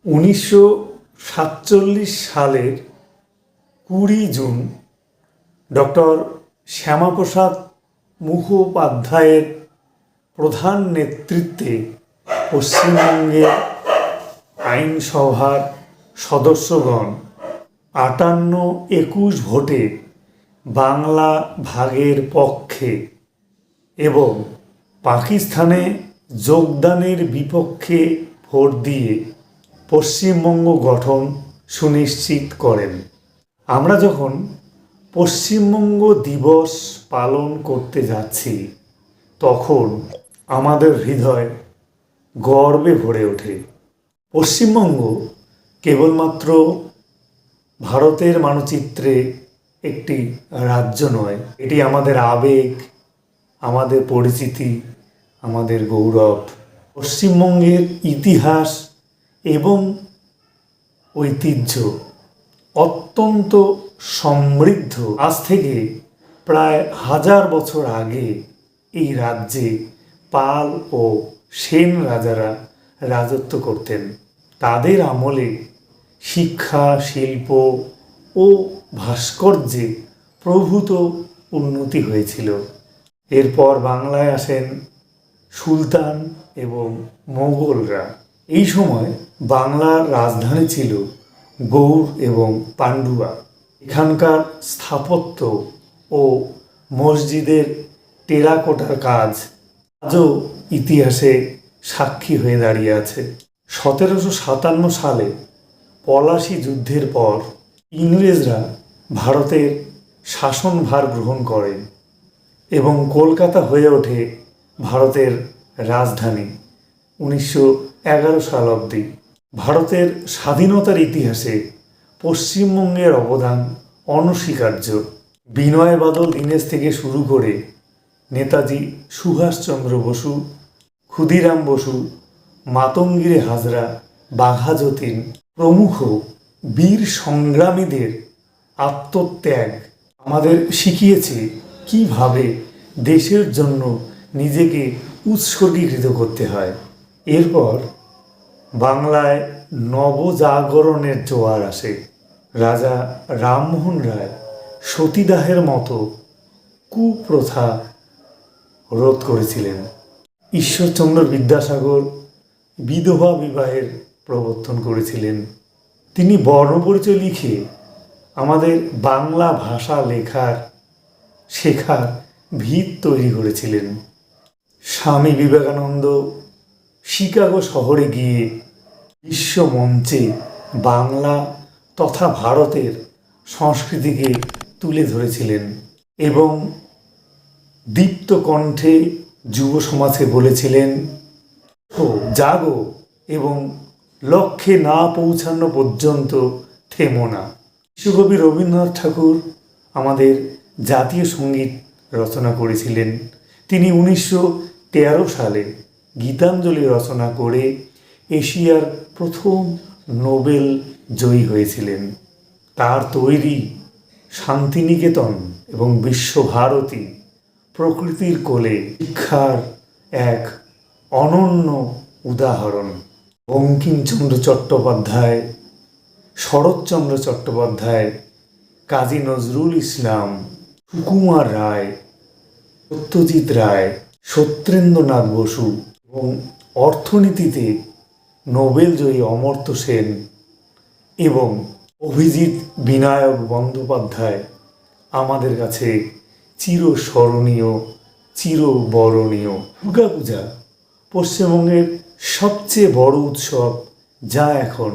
1947 সালের 20 June doctor Shyamaprasad মুখোপাধ্যায়ের প্রধান নেতৃত্বে পশ্চিমবঙ্গের আইনসভার সদস্যগণ 58-21 ভোটে বাংলা ভাগের পক্ষে এবং পাকিস্তানে যোগদানের বিপক্ষে ভোট দিয়ে পশ্চিমবঙ্গ গঠন সুনিশ্চিত করেন। আমরা যখন পশ্চিমবঙ্গ দিবস পালন করতে যাচ্ছি তখন আমাদের হৃদয় গর্বে ভরে ওঠে। পশ্চিমবঙ্গ কেবলমাত্র ভারতের মানচিত্রে একটি রাজ্য নয়, এটি আমাদের আবেগ, আমাদের পরিচিতি, আমাদের গৌরব। পশ্চিমবঙ্গের ইতিহাস এবং ঐতিহ্য অত্যন্ত সমৃদ্ধ। আজ থেকে প্রায় 1000 বছর আগে এই রাজ্যে পাল ও সেন রাজারা রাজত্ব করতেন। তাদের আমলে শিক্ষা, শিল্প ও ভাস্কর্যে প্রভূত উন্নতি হয়েছিল। এরপর বাংলায় আসেন সুলতান এবং মোগলরা। এই সময় বাংলার রাজধানী ছিল গৌড় এবং পান্ডুয়া। এখানকার স্থাপত্য ও মসজিদের টেরাকোটার কাজ আজও ইতিহাসে সাক্ষী হয়ে দাঁড়িয়ে আছে। 1757 সালে পলাশী যুদ্ধের পর ইংরেজরা ভারতের শাসনভার গ্রহণ করেন এবং কলকাতা হয়ে ওঠে ভারতের রাজধানী। 1911 সাল অবধি ভারতের স্বাধীনতার ইতিহাসে পশ্চিমবঙ্গের অবদান অনস্বীকার্য। বিনয় বাদল দীনেশ থেকে শুরু করে নেতাজি সুভাষচন্দ্র বসু, ক্ষুদিরাম বসু, মাতঙ্গিরে হাজরা, বাঘা যতীন প্রমুখ বীর সংগ্রামীদের আত্মত্যাগ আমাদের শিখিয়েছে কিভাবে দেশের জন্য নিজেকে উৎসর্গীকৃত করতে হয়। এরপর বাংলায় নবজাগরণের জোয়ার আসে। রাজা রামমোহন রায় সতীদাহের মতো কুপ্রথা রোধ করেছিলেন। ঈশ্বরচন্দ্র বিদ্যাসাগর বিধবা বিবাহের প্রবর্তন করেছিলেন। তিনি বর্ণপরিচয় লিখে আমাদের বাংলা ভাষা শেখার ভিত তৈরি করেছিলেন। স্বামী বিবেকানন্দ শিকাগো শহরে গিয়ে বিশ্বমঞ্চে বাংলা তথা ভারতের সংস্কৃতিকে তুলে ধরেছিলেন এবং দীপ্ত কণ্ঠে যুব সমাজকে বলেছিলেন, জাগো এবং লক্ষ্যে না পৌঁছানো পর্যন্ত থেমো না। বিশ্বকবি রবীন্দ্রনাথ ঠাকুর আমাদের জাতীয় সঙ্গীত রচনা করেছিলেন। তিনি 1913 সালে গীতাঞ্জলি রচনা করে এশিয়ার প্রথম নোবেল জয়ী হয়েছিলেন। তার তৈরি শান্তিনিকেতন এবং বিশ্বভারতী প্রকৃতির কোলে শিক্ষার এক অনন্য উদাহরণ। বঙ্কিমচন্দ্র চট্টোপাধ্যায়, শরৎচন্দ্র চট্টোপাধ্যায়, কাজী নজরুল ইসলাম, সুকুমার রায়, সত্যজিৎ রায়, সত্যেন্দ্রনাথ বসু এবং অর্থনীতিতে নোবেল জয়ী অমর্ত্য সেন এবং অভিজিৎ বিনায়ক বন্দ্যোপাধ্যায় আমাদের কাছে চিরস্মরণীয়, চিরবরণীয়। দুর্গাপূজা পশ্চিমবঙ্গের সবচেয়ে বড় উৎসব, যা এখন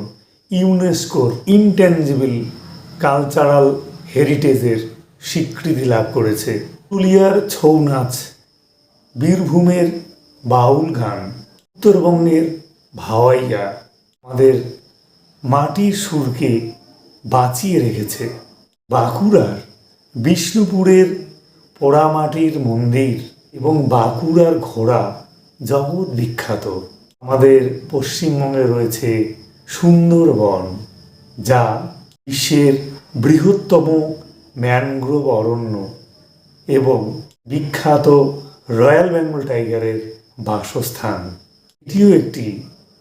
ইউনেস্কোর ইনট্যাঞ্জিবল কালচারাল হেরিটেজের স্বীকৃতি লাভ করেছে। পুরুলিয়ার ছৌ নাচ, বীরভূমের বাউল গান, উত্তরবঙ্গের ভাওয়াইয়া আমাদের মাটির সুরকে বাঁচিয়ে রেখেছে। বাঁকুড়ার বিষ্ণুপুরের পোড়ামাটির মন্দির এবং বাঁকুড়ার ঘোড়া জগৎ বিখ্যাত। আমাদের পশ্চিমবঙ্গে রয়েছে সুন্দরবন, যা বিশ্বের বৃহত্তম ম্যানগ্রোভ অরণ্য এবং বিখ্যাত রয়্যাল বেঙ্গল টাইগারের বাসস্থান। এটিও একটি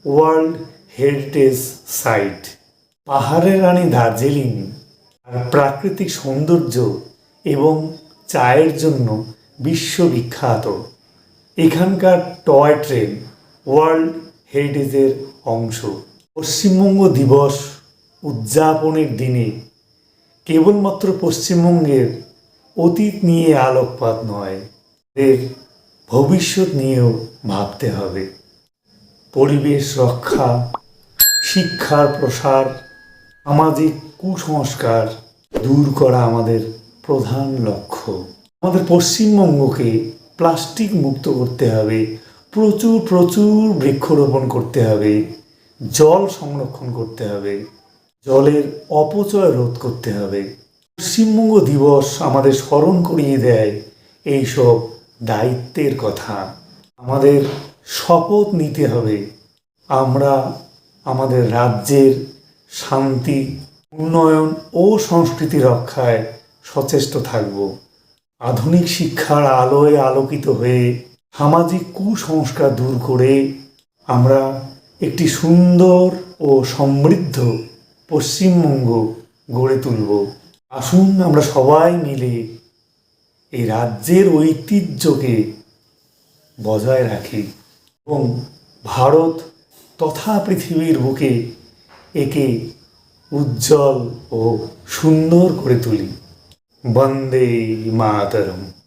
ওয়ার্ল্ড হেরিটেজ সাইট। পাহাড়ের রানী দার্জিলিং আর প্রাকৃতিক সৌন্দর্য এবং চায়ের জন্য বিশ্ববিখ্যাত। এখানকার টয় ট্রেন ওয়ার্ল্ড হেরিটেজের অংশ। পশ্চিমবঙ্গ দিবস উদযাপনের দিনে কেবলমাত্র পশ্চিমবঙ্গের অতীত নিয়ে আলোকপাত নয়, এর ভবিষ্যৎ নিয়েও ভাবতে হবে। পরিবেশ রক্ষা, শিক্ষার প্রসার, সামাজিক কুসংস্কার দূর করা আমাদের প্রধান লক্ষ্য। আমাদের পশ্চিমবঙ্গকে প্লাস্টিক মুক্ত করতে হবে, প্রচুর প্রচুর বৃক্ষরোপণ করতে হবে, জল সংরক্ষণ করতে হবে, জলের অপচয় রোধ করতে হবে। পশ্চিমবঙ্গ দিবস আমাদের স্মরণ করিয়ে দেয় এইসব দায়িত্বের কথা। আমাদের শপথ নিতে হবে আমরা আমাদের রাজ্যের শান্তি, উন্নয়ন ও সংস্কৃতি রক্ষায় সচেষ্ট থাকব। আধুনিক শিক্ষার আলোয় আলোকিত হয়ে সামাজিক কুসংস্কার দূর করে আমরা একটি সুন্দর ও সমৃদ্ধ পশ্চিমবঙ্গ গড়ে তুলব। আসুন আমরা সবাই মিলে এই রাজ্যের ঐতিহ্যকে বজায় রাখি এবং ভারত তথা পৃথিবীর বুকে একে উজ্জ্বল ও সুন্দর করে তুলি। বন্দে মাতরম।